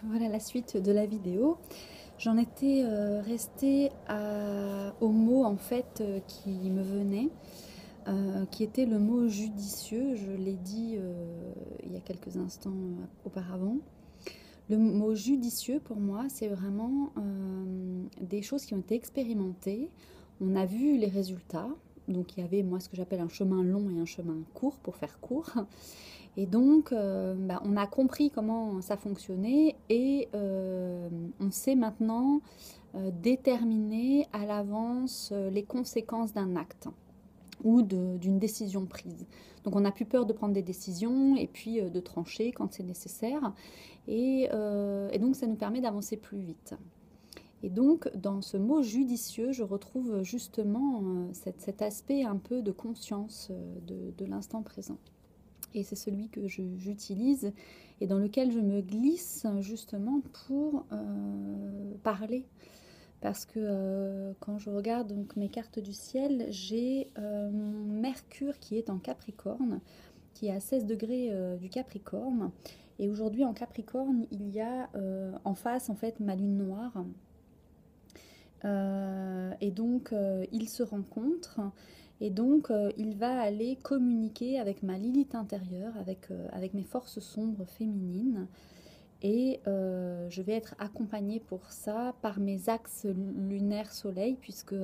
voilà la suite de la vidéo. J'en étais restée au mot en fait qui me venait, qui était le mot judicieux. Je l'ai dit il y a quelques instants auparavant. Le mot judicieux pour moi, c'est vraiment des choses qui ont été expérimentées. On a vu les résultats. Donc il y avait moi ce que j'appelle un chemin long et un chemin court pour faire court. Et donc, on a compris comment ça fonctionnait et on sait maintenant déterminer à l'avance les conséquences d'un acte ou d'une décision prise. Donc on n'a plus peur de prendre des décisions et puis de trancher quand c'est nécessaire. Et donc ça nous permet d'avancer plus vite. Et donc dans ce mot judicieux, je retrouve justement cet aspect un peu de conscience de l'instant présent. Et c'est celui que j'utilise et dans lequel je me glisse justement pour parler. Parce que quand je regarde donc mes cartes du ciel, j'ai mon Mercure qui est en Capricorne, qui est à 16 degrés du Capricorne. Et aujourd'hui en Capricorne, il y a en face en fait ma lune noire. Et donc ils se rencontrent. Et donc, il va aller communiquer avec ma Lilith intérieure, avec mes forces sombres féminines. Et je vais être accompagnée pour ça par mes axes lunaires soleil, puisque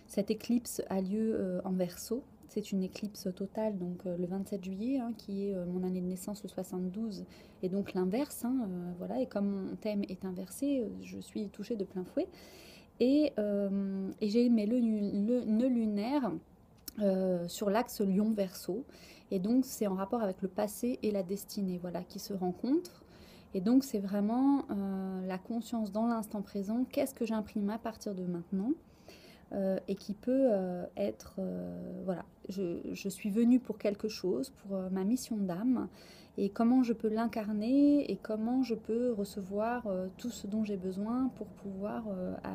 cette éclipse a lieu en Verseau. C'est une éclipse totale, donc le 27 juillet, hein, qui est mon année de naissance, le 72, et donc l'inverse. Voilà. Et comme mon thème est inversé, je suis touchée de plein fouet. Et j'ai mes nœuds lunaires sur l'axe Lion-Verseau. Et donc, c'est en rapport avec le passé et la destinée, voilà, qui se rencontrent. Et donc, c'est vraiment la conscience dans l'instant présent. Qu'est-ce que j'imprime à partir de maintenant et qui peut être... voilà, je suis venue pour quelque chose, pour ma mission d'âme. Et comment je peux l'incarner et comment je peux recevoir tout ce dont j'ai besoin pour pouvoir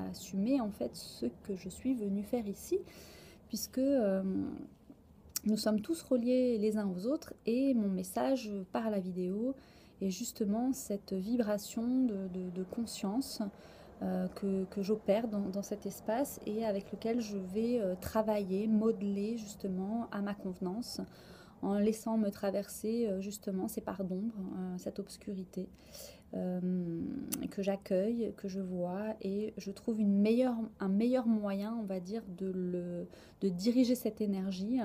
assumer en fait ce que je suis venue faire ici, puisque nous sommes tous reliés les uns aux autres et mon message par la vidéo est justement cette vibration de conscience que j'opère dans cet espace et avec lequel je vais travailler, modeler justement à ma convenance, en laissant me traverser justement ces parts d'ombre, cette obscurité que j'accueille, que je vois, et je trouve un meilleur moyen, on va dire, de diriger cette énergie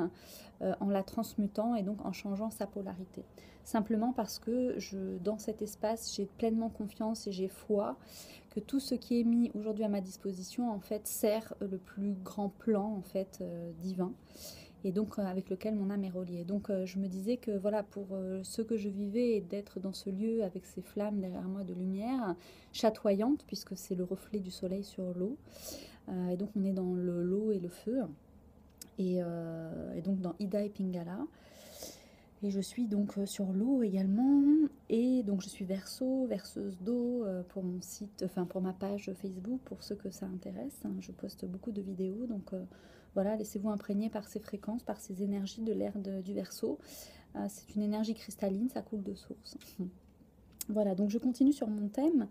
en la transmutant et donc en changeant sa polarité. Simplement parce que dans cet espace, j'ai pleinement confiance et j'ai foi que tout ce qui est mis aujourd'hui à ma disposition en fait sert le plus grand plan en fait divin, et donc avec lequel mon âme est reliée. Donc je me disais que voilà, pour ce que je vivais et d'être dans ce lieu avec ces flammes derrière moi de lumière chatoyante, puisque c'est le reflet du soleil sur l'eau, et donc on est dans l'eau et le feu, et donc dans Ida et Pingala. Et je suis donc sur l'eau également, et donc je suis verseuse d'eau pour mon site, enfin pour ma page Facebook, pour ceux que ça intéresse. Je poste beaucoup de vidéos, donc voilà, laissez-vous imprégner par ces fréquences, par ces énergies de l'air du Verseau. C'est une énergie cristalline, ça coule de source. Voilà, donc je continue sur mon thème.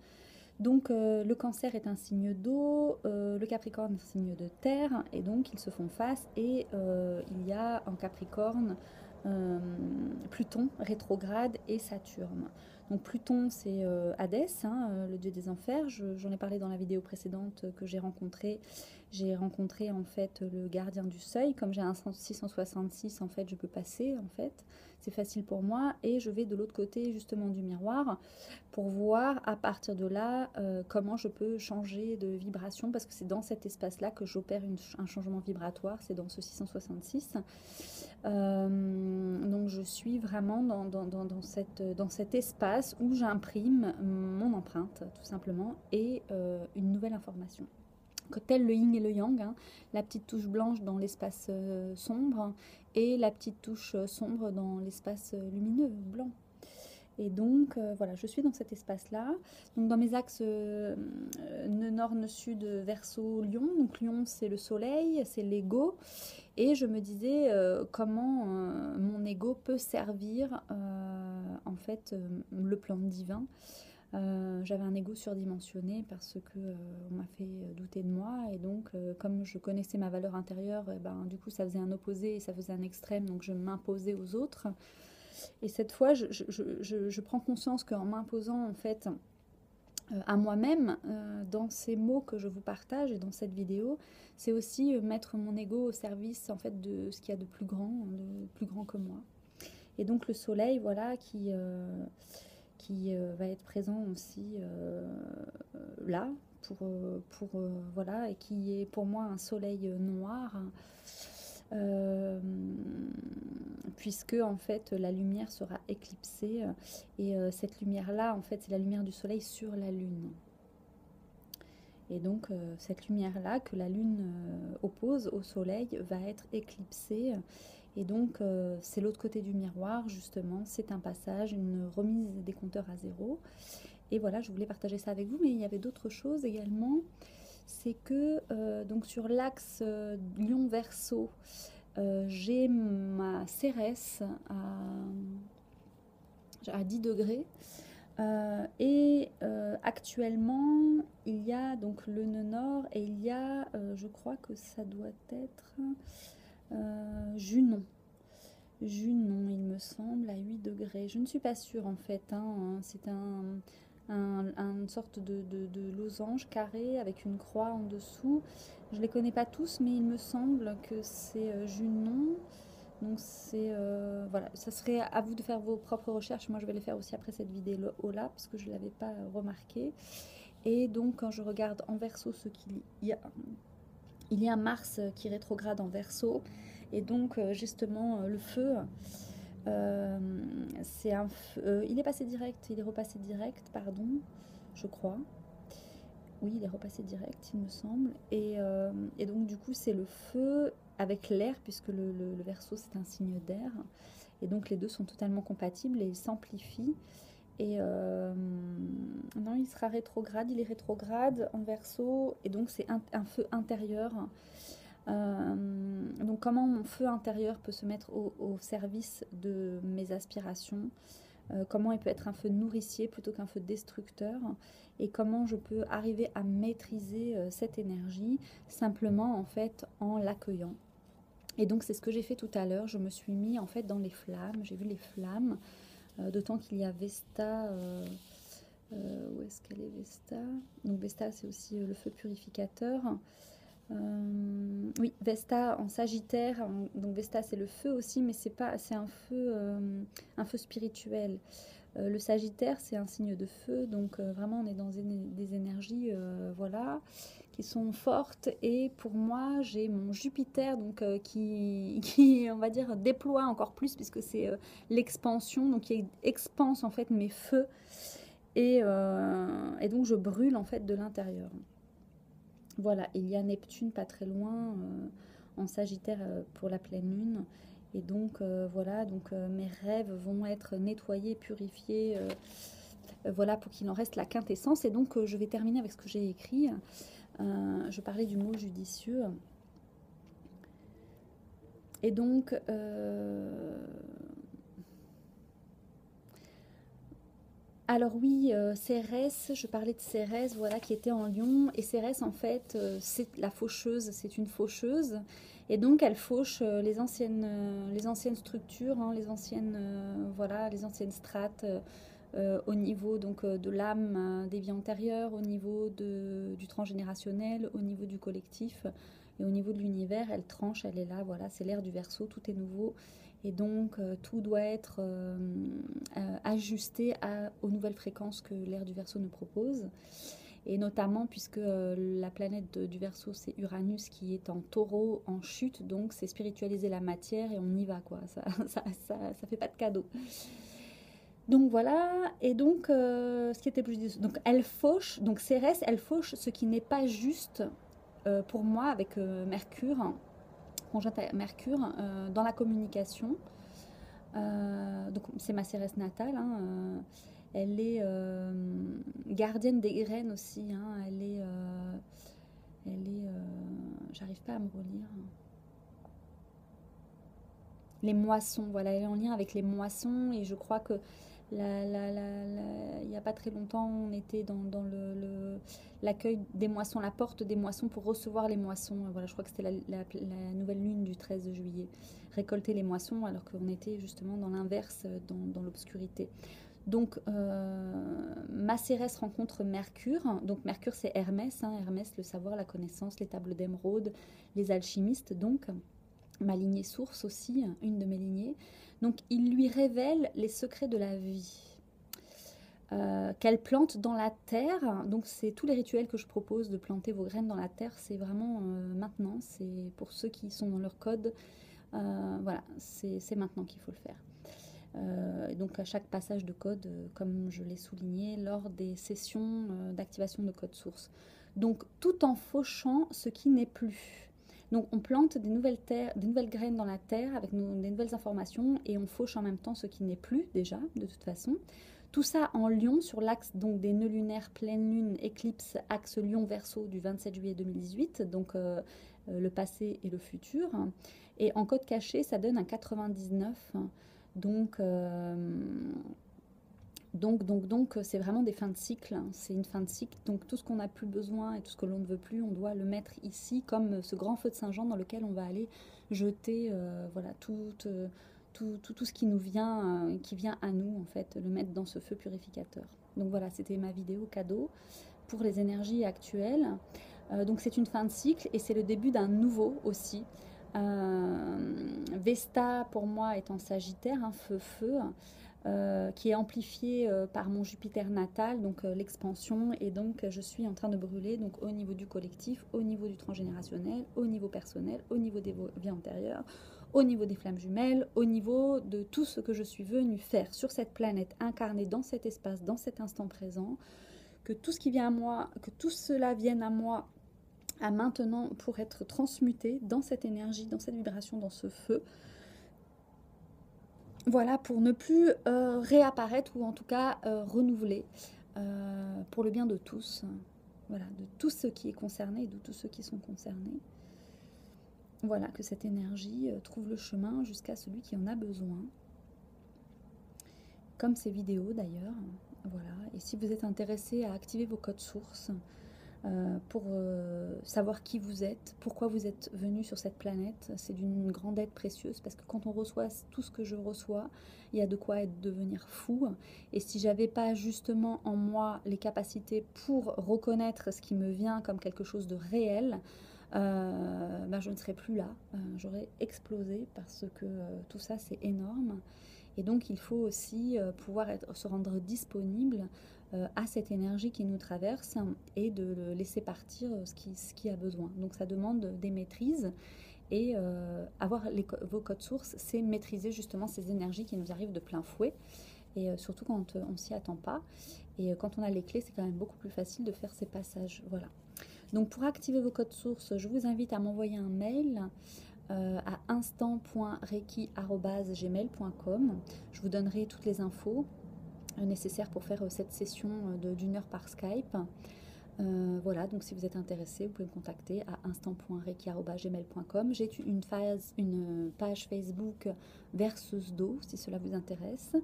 Donc le Cancer est un signe d'eau, le Capricorne est un signe de terre, et donc ils se font face, et il y a en Capricorne Pluton rétrograde et Saturne. Donc Pluton, c'est Hadès, le dieu des enfers. J'en ai parlé dans la vidéo précédente que j'ai rencontré. J'ai rencontré en fait le gardien du seuil. Comme j'ai un 666, en fait, je peux passer, en fait. C'est facile pour moi, et je vais de l'autre côté justement du miroir pour voir à partir de là comment je peux changer de vibration, parce que c'est dans cet espace-là que j'opère un changement vibratoire, c'est dans ce 666. Donc je suis vraiment dans cet espace où j'imprime mon empreinte tout simplement, et une nouvelle information. Tel le yin et le yang, la petite touche blanche dans l'espace sombre et la petite touche sombre dans l'espace lumineux, blanc. Et donc voilà, je suis dans cet espace-là. Donc dans mes axes nord, sud, Verseau, Lion. Donc Lion, c'est le soleil, c'est l'ego. Et je me disais comment mon ego peut servir en fait le plan divin. J'avais un ego surdimensionné parce que on m'a fait douter de moi et donc comme je connaissais ma valeur intérieure, eh ben, du coup ça faisait un opposé et ça faisait un extrême, donc je m'imposais aux autres. Et cette fois, je prends conscience qu'en m'imposant en fait à moi-même, dans ces mots que je vous partage et dans cette vidéo, c'est aussi mettre mon ego au service en fait de ce qu'il y a de plus grand que moi. Et donc le soleil, voilà, qui va être présent aussi là, voilà, et qui est pour moi un soleil noir, euh, puisque en fait la lumière sera éclipsée, et cette lumière-là, en fait, c'est la lumière du soleil sur la lune. Et donc cette lumière-là que la lune oppose au soleil va être éclipsée. Et donc c'est l'autre côté du miroir, justement, c'est un passage, une remise des compteurs à zéro. Et voilà, je voulais partager ça avec vous, mais il y avait d'autres choses également. C'est que donc sur l'axe Lion-Verseau, j'ai ma Cérès à 10 degrés. Et actuellement, il y a donc le nœud nord et il y a, je crois que ça doit être Junon. Junon, il me semble, à 8 degrés. Je ne suis pas sûre en fait, hein. C'est une sorte de losange carré avec une croix en dessous. Je ne les connais pas tous, mais il me semble que c'est Junon. Donc c'est voilà, ça serait à vous de faire vos propres recherches. Moi je vais les faire aussi après cette vidéo-là, parce que je ne l'avais pas remarqué. Et donc quand je regarde en Verseau ce qu'il y a, il y a Mars qui rétrograde en Verseau. Et donc justement le feu, c'est un feu, il est passé direct, il est repassé direct, pardon, je crois. Oui, il est repassé direct, il me semble. Et donc du coup c'est le feu avec l'air, puisque le Verseau c'est un signe d'air. Et donc les deux sont totalement compatibles et ils s'amplifient. Et non, il sera rétrograde, il est rétrograde en Verseau. Et donc c'est un feu intérieur. Donc comment mon feu intérieur peut se mettre au service de mes aspirations, comment il peut être un feu nourricier plutôt qu'un feu destructeur, et comment je peux arriver à maîtriser cette énergie simplement en fait en l'accueillant. Et donc c'est ce que j'ai fait tout à l'heure, je me suis mis en fait dans les flammes, j'ai vu les flammes, d'autant qu'il y a Vesta, où est-ce qu'elle est Vesta? Donc Vesta c'est aussi le feu purificateur. Oui, Vesta en Sagittaire, donc Vesta c'est le feu aussi, mais c'est un feu spirituel. Le Sagittaire c'est un signe de feu, donc vraiment on est dans des énergies, voilà, qui sont fortes. Et pour moi j'ai mon Jupiter donc qui on va dire déploie encore plus, puisque c'est l'expansion, donc qui expanse en fait mes feux, et donc je brûle en fait de l'intérieur. Voilà, il y a Neptune pas très loin, en Sagittaire, pour la pleine lune. Et donc voilà, donc mes rêves vont être nettoyés, purifiés, voilà, pour qu'il en reste la quintessence. Et donc je vais terminer avec ce que j'ai écrit. Je parlais du mot judicieux. Et donc alors oui, Cérès, je parlais de Cérès, voilà, qui était en Lion. Et Cérès, en fait, c'est la faucheuse, c'est une faucheuse. Et donc, elle fauche les anciennes structures, hein, voilà, les anciennes strates, au niveau donc de l'âme, des vies antérieures, au niveau du transgénérationnel, au niveau du collectif et au niveau de l'univers. Elle tranche, elle est là, voilà, c'est l'ère du Verseau, tout est nouveau. Et donc tout doit être ajusté aux nouvelles fréquences que l'ère du Verseau nous propose. Et notamment puisque la planète du Verseau c'est Uranus, qui est en Taureau, en chute, donc c'est spiritualiser la matière et on y va, quoi. Ça fait pas de cadeau. Donc voilà, et donc ce qui était plus... Donc elle fauche, donc Cérès, elle fauche ce qui n'est pas juste pour moi avec Mercure, conjointe à Mercure, dans la communication. Donc c'est ma Cérès natale, hein, elle est gardienne des graines aussi, hein, j'arrive pas à me relire. Les moissons, voilà, elle est en lien avec les moissons, et je crois que il n'y a pas très longtemps, on était dans l'accueil des moissons, la porte des moissons pour recevoir les moissons. Voilà, je crois que c'était la nouvelle lune du 13 juillet. Récolter les moissons alors qu'on était justement dans l'inverse, dans l'obscurité. Donc, Macérès rencontre Mercure. Donc, Mercure, c'est Hermès. Hein, Hermès, le savoir, la connaissance, les tables d'émeraude, les alchimistes. Donc, ma lignée source aussi, une de mes lignées. Donc, il lui révèle les secrets de la vie. Qu'elle plante dans la terre. Donc, c'est tous les rituels que je propose de planter vos graines dans la terre. C'est vraiment maintenant. C'est pour ceux qui sont dans leur code. Voilà, c'est maintenant qu'il faut le faire. Donc à chaque passage de code, comme je l'ai souligné, lors des sessions d'activation de code source. Donc tout en fauchant ce qui n'est plus. Donc on plante des nouvelles graines dans la terre avec des nouvelles informations et on fauche en même temps ce qui n'est plus déjà, de toute façon. Tout ça en Lion sur l'axe donc des nœuds lunaires, pleine lune, éclipse, axe Lion-Verseau du 27 juillet 2018, donc le passé et le futur. Et en code caché, ça donne un 99. Donc, c'est vraiment des fins de cycle. C'est une fin de cycle. Donc, tout ce qu'on n'a plus besoin et tout ce que l'on ne veut plus, on doit le mettre ici, comme ce grand feu de Saint-Jean dans lequel on va aller jeter voilà, tout ce qui nous vient, qui vient à nous, en fait, le mettre dans ce feu purificateur. Donc, voilà, c'était ma vidéo cadeau pour les énergies actuelles. Donc, c'est une fin de cycle et c'est le début d'un nouveau aussi. Vesta pour moi est en Sagittaire, un feu, qui est amplifié par mon Jupiter natal, donc l'expansion, et donc je suis en train de brûler donc au niveau du collectif, au niveau du transgénérationnel, au niveau personnel, au niveau des vies antérieures, au niveau des flammes jumelles, au niveau de tout ce que je suis venue faire sur cette planète, incarnée dans cet espace, dans cet instant présent, que tout ce qui vient à moi, que tout cela vienne à moi à maintenant pour être transmuté dans cette énergie, dans cette vibration, dans ce feu. Voilà, pour ne plus réapparaître ou en tout cas renouveler pour le bien de tous. Voilà, de tout ce qui est concerné et de tous ceux qui sont concernés. Voilà, que cette énergie trouve le chemin jusqu'à celui qui en a besoin. Comme ces vidéos d'ailleurs. Voilà, et si vous êtes intéressé à activer vos codes sources, pour savoir qui vous êtes, pourquoi vous êtes venu sur cette planète. C'est d'une grande aide précieuse parce que quand on reçoit tout ce que je reçois, il y a de quoi devenir fou. Et si j'avais pas justement en moi les capacités pour reconnaître ce qui me vient comme quelque chose de réel, ben je ne serais plus là. J'aurais explosé parce que tout ça c'est énorme. Et donc il faut aussi pouvoir se rendre disponible à cette énergie qui nous traverse et de le laisser partir ce qui a besoin. Donc ça demande des maîtrises et avoir vos codes sources, c'est maîtriser justement ces énergies qui nous arrivent de plein fouet et surtout quand on s'y attend pas. Et quand on a les clés, c'est quand même beaucoup plus facile de faire ces passages. Voilà. Donc pour activer vos codes sources, je vous invite à m'envoyer un mail à instant.reiki@gmail.com. Je vous donnerai toutes les infos nécessaires pour faire cette session d'une heure par Skype. Voilà, donc si vous êtes intéressé, vous pouvez me contacter à instant.reiki@gmail.com. J'ai une page Facebook Verseuse d'eau, si cela vous intéresse.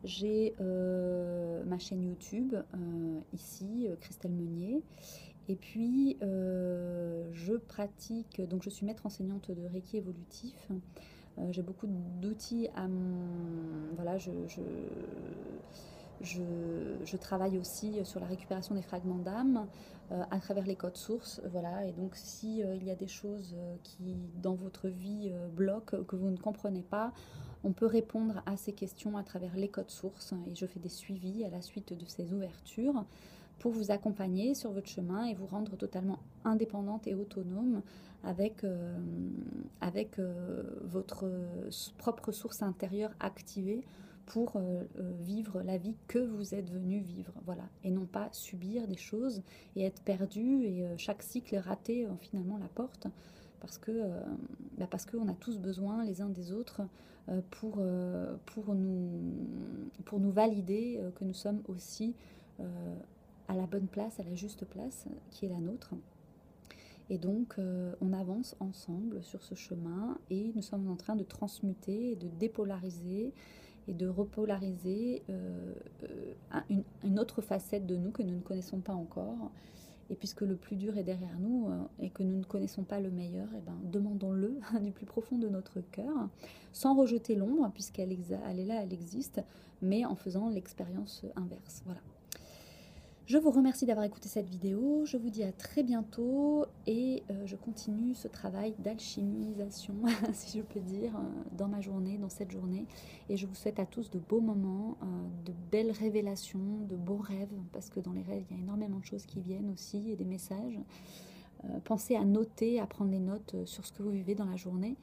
J'ai ma chaîne YouTube, ici, Christelle Meunier. Et puis, je pratique, donc je suis maître enseignante de Reiki évolutif. J'ai beaucoup d'outils à mon... Voilà, je travaille aussi sur la récupération des fragments d'âme à travers les codes sources. Voilà, et donc si il y a des choses qui, dans votre vie, bloquent, que vous ne comprenez pas, on peut répondre à ces questions à travers les codes sources. Et je fais des suivis à la suite de ces ouvertures pour vous accompagner sur votre chemin et vous rendre totalement indépendante et autonome avec votre propre source intérieure activée pour vivre la vie que vous êtes venu vivre, voilà, et non pas subir des choses et être perdu et chaque cycle rater finalement la porte parce qu'on a tous besoin les uns des autres pour nous valider que nous sommes aussi à la bonne place, à la juste place qui est la nôtre. Et donc on avance ensemble sur ce chemin et nous sommes en train de transmuter et de dépolariser et de repolariser une autre facette de nous que nous ne connaissons pas encore. Et puisque le plus dur est derrière nous et que nous ne connaissons pas le meilleur, eh ben, demandons-le du plus profond de notre cœur, sans rejeter l'ombre, puisqu'elle est là, elle existe, mais en faisant l'expérience inverse. Voilà. Je vous remercie d'avoir écouté cette vidéo, je vous dis à très bientôt et je continue ce travail d'alchimisation, si je peux dire, dans ma journée, dans cette journée. Et je vous souhaite à tous de beaux moments, de belles révélations, de beaux rêves, parce que dans les rêves, il y a énormément de choses qui viennent aussi et des messages. Pensez à noter, à prendre des notes sur ce que vous vivez dans la journée.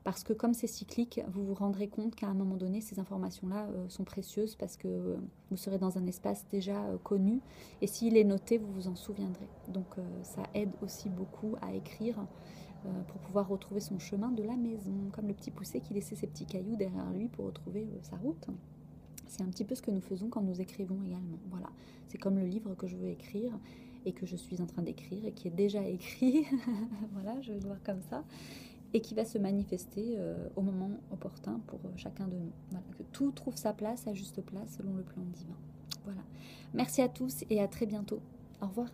Parce que comme c'est cyclique, vous vous rendrez compte qu'à un moment donné, ces informations-là sont précieuses parce que vous serez dans un espace déjà connu. Et s'il est noté, vous vous en souviendrez. Donc ça aide aussi beaucoup à écrire pour pouvoir retrouver son chemin de la maison. Comme le petit poucet qui laissait ses petits cailloux derrière lui pour retrouver sa route. C'est un petit peu ce que nous faisons quand nous écrivons également. Voilà, c'est comme le livre que je veux écrire et que je suis en train d'écrire et qui est déjà écrit. Voilà, je vais le voir comme ça. Et qui va se manifester au moment opportun pour chacun de nous. Voilà, que tout trouve sa place, sa juste place selon le plan divin. Voilà. Merci à tous et à très bientôt. Au revoir.